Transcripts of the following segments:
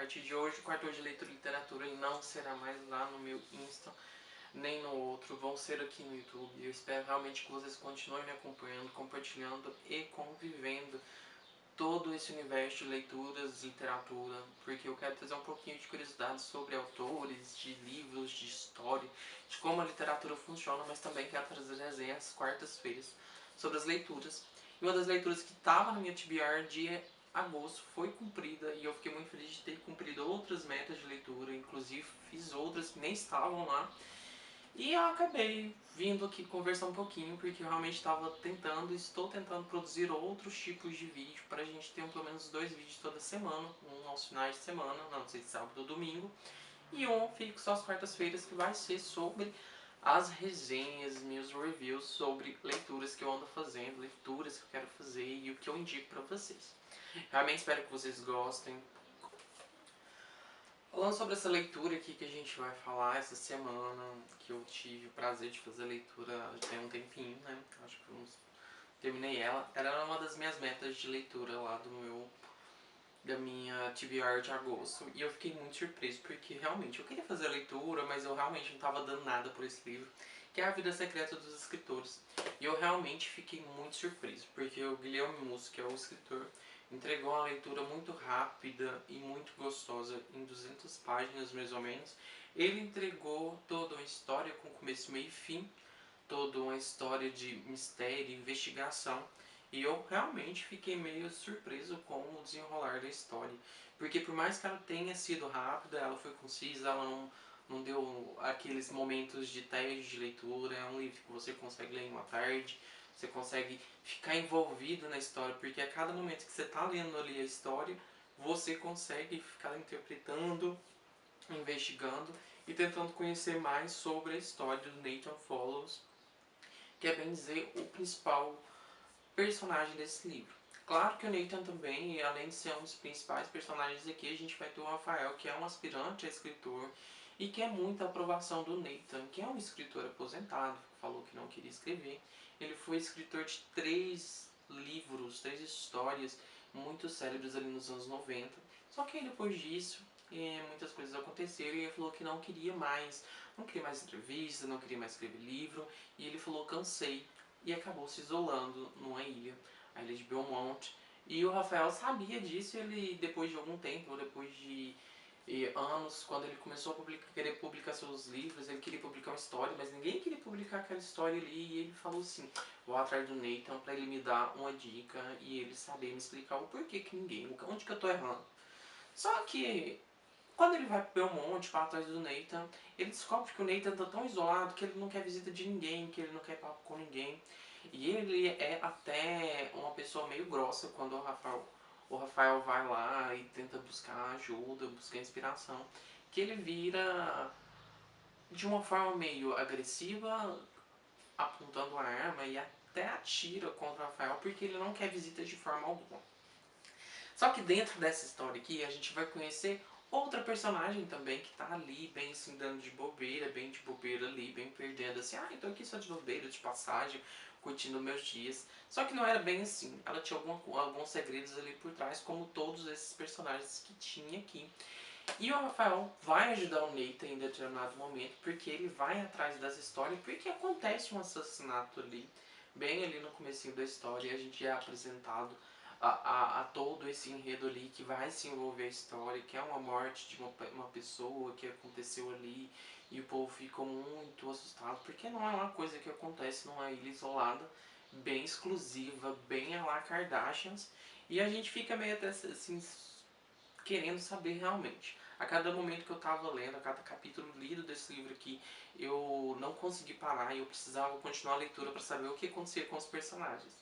partir de hoje, o quarto de leitura e literatura ele não será mais lá no meu Insta, nem no outro, vão ser aqui no YouTube. Eu espero realmente que vocês continuem me acompanhando, compartilhando e convivendo todo esse universo de leituras, literatura, porque eu quero trazer um pouquinho de curiosidade sobre autores, de livros, de história, de como a literatura funciona, mas também quero trazer resenhas quartas-feiras sobre as leituras. E uma das leituras que estava na minha TBR de agosto foi cumprida e eu fiquei muito feliz de ter cumprido outras metas de leitura, inclusive fiz outras que nem estavam lá. E eu acabei vindo aqui conversar um pouquinho, porque eu realmente estou tentando produzir outros tipos de vídeo para a gente ter pelo menos 2 vídeos toda semana, um aos finais de semana, não sei se sábado ou domingo, e um fixo às quartas-feiras que vai ser sobre as resenhas, meus reviews sobre leituras que eu ando fazendo, leituras que eu quero fazer e o que eu indico para vocês. Realmente espero que vocês gostem. Falando sobre essa leitura aqui que a gente vai falar essa semana, que eu tive o prazer de fazer a leitura tem um tempinho, né? Acho que terminei ela. Era uma das minhas metas de leitura lá da minha TBR de agosto. E eu fiquei muito surpreso, porque realmente eu queria fazer a leitura, mas eu realmente não estava dando nada por esse livro, que é A Vida Secreta dos Escritores. E eu realmente fiquei muito surpreso, porque o Guilherme Musso, que é o escritor, entregou uma leitura muito rápida e muito gostosa, em 200 páginas mais ou menos. Ele entregou toda uma história com começo, meio e fim, toda uma história de mistério e investigação. E eu realmente fiquei meio surpreso com o desenrolar da história. Porque por mais que ela tenha sido rápida, ela foi concisa, ela não deu aqueles momentos de tédio de leitura. É um livro que você consegue ler em uma tarde, você consegue ficar envolvido na história, porque a cada momento que você está lendo ali a história, você consegue ficar interpretando, investigando e tentando conhecer mais sobre a história do Nathan Follows, que é bem dizer o principal personagem desse livro. Claro que o Nathan também, além de ser um dos principais personagens aqui, a gente vai ter o Rafael, que é um aspirante a escritor e que é muita aprovação do Nathan, que é um escritor aposentado, falou que não queria escrever. Ele foi escritor de 3 livros, 3 histórias muito célebres ali nos anos 90. Só que aí depois disso, muitas coisas aconteceram e ele falou que não queria mais entrevista, não queria mais escrever livro, e ele falou cansei, e acabou se isolando numa ilha, a ilha de Belmont. E o Rafael sabia disso, ele depois de algum tempo, depois de anos, quando ele começou a querer publicar seus livros, ele queria publicar uma história, mas ninguém queria publicar aquela história ali, e ele falou assim, vou atrás do Nathan para ele me dar uma dica e ele saber me explicar o porquê que onde que eu tô errando. Só que quando ele vai pro Belmonte, para atrás do Nathan, ele descobre que o Nathan tá tão isolado que ele não quer visita de ninguém, que ele não quer papo com ninguém. E ele é até uma pessoa meio grossa quando o Rafael vai lá e tenta buscar ajuda, buscar inspiração. Que ele vira de uma forma meio agressiva, apontando a arma e até atira contra o Rafael porque ele não quer visita de forma alguma. Só que dentro dessa história aqui a gente vai conhecer outra personagem também que tá ali, bem assim, dando de bobeira, bem de bobeira ali, bem perdendo assim, então aqui só de bobeira, de passagem, curtindo meus dias. Só que não era bem assim, ela tinha alguns segredos ali por trás, como todos esses personagens que tinha aqui. E o Rafael vai ajudar o Nathan em determinado momento, porque ele vai atrás das histórias, porque acontece um assassinato ali, bem ali no comecinho da história, e a gente é apresentado a todo esse enredo ali que vai se envolver a história, que é uma morte de uma pessoa que aconteceu ali, e o povo ficou muito assustado, porque não é uma coisa que acontece numa ilha isolada, bem exclusiva, bem a la Kardashians, e a gente fica meio até assim querendo saber realmente. A cada momento que eu estava lendo, a cada capítulo lido desse livro aqui, eu não consegui parar e eu precisava continuar a leitura para saber o que acontecia com os personagens.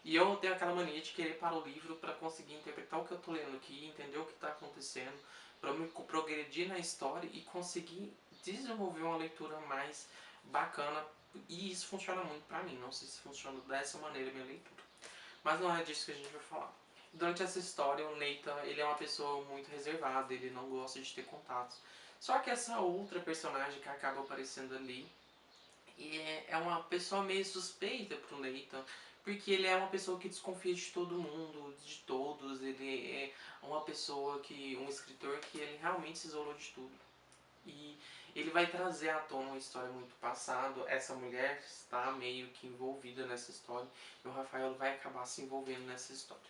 E eu tenho aquela mania de querer parar o livro para conseguir interpretar o que eu estou lendo aqui, entender o que está acontecendo, para me progredir na história e conseguir desenvolver uma leitura mais bacana. E isso funciona muito para mim, não sei se funciona dessa maneira a minha leitura. Mas não é disso que a gente vai falar. Durante essa história, o Nathan, ele é uma pessoa muito reservada, ele não gosta de ter contatos. Só que essa outra personagem que acaba aparecendo ali, E é uma pessoa meio suspeita pro Nathan, porque ele é uma pessoa que desconfia de todo mundo, de todos. Ele é uma pessoa que, um escritor que ele realmente se isolou de tudo. E ele vai trazer à tona uma história muito passada. Essa mulher está meio que envolvida nessa história e o Rafael vai acabar se envolvendo nessa história.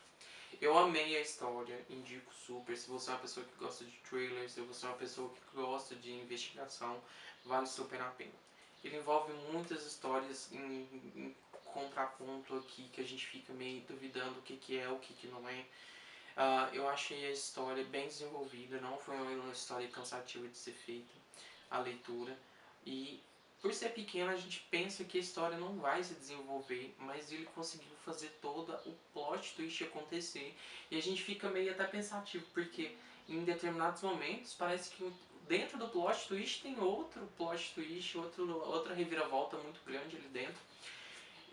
Eu amei a história, indico super. Se você é uma pessoa que gosta de thrillers, se você é uma pessoa que gosta de investigação, vale super a pena. Ele envolve muitas histórias em contraponto aqui, que a gente fica meio duvidando o que é, o que não é. Eu achei a história bem desenvolvida, não foi uma história cansativa de ser feita, a leitura. E por ser pequena, a gente pensa que a história não vai se desenvolver, mas ele conseguiu fazer todo o plot twist acontecer. E a gente fica meio até pensativo, porque em determinados momentos parece que dentro do plot twist tem outro plot twist, outra reviravolta muito grande ali dentro.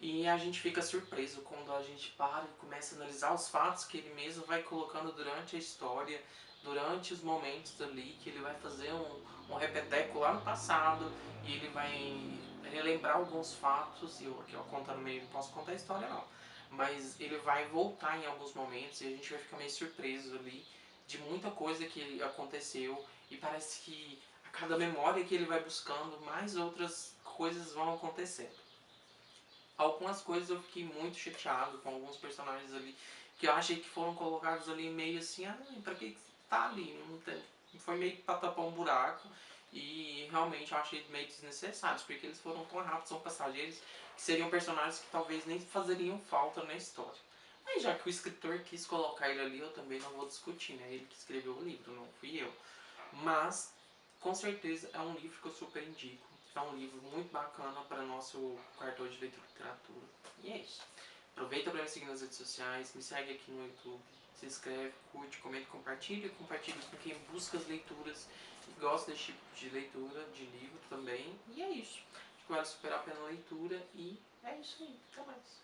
E a gente fica surpreso quando a gente para e começa a analisar os fatos que ele mesmo vai colocando durante a história, durante os momentos ali, que ele vai fazer um repeteco lá no passado e ele vai relembrar alguns fatos, e eu aqui contando meio, não posso contar a história não, mas ele vai voltar em alguns momentos e a gente vai ficar meio surpreso ali de muita coisa que aconteceu e parece que a cada memória que ele vai buscando, mais outras coisas vão acontecendo. Algumas coisas eu fiquei muito chateado com alguns personagens ali que eu achei que foram colocados ali meio assim, pra que tá ali? Não tem, foi meio que pra tapar um buraco e realmente eu achei meio desnecessários, porque eles foram tão rápidos, são passageiros, que seriam personagens que talvez nem fazeriam falta na história. Mas já que o escritor quis colocar ele ali, eu também não vou discutir, né? Ele que escreveu o livro, não fui eu. Mas, com certeza, é um livro que eu super indico. É um livro muito bacana para nosso cartão de leitura e literatura. E é isso. Aproveita para me seguir nas redes sociais, me segue aqui no YouTube, se inscreve, curte, comenta, compartilha. Compartilha com quem busca as leituras e gosta desse tipo de leitura, de livro também. E é isso. Acho que vale superar a pena a leitura e é isso aí. Até mais.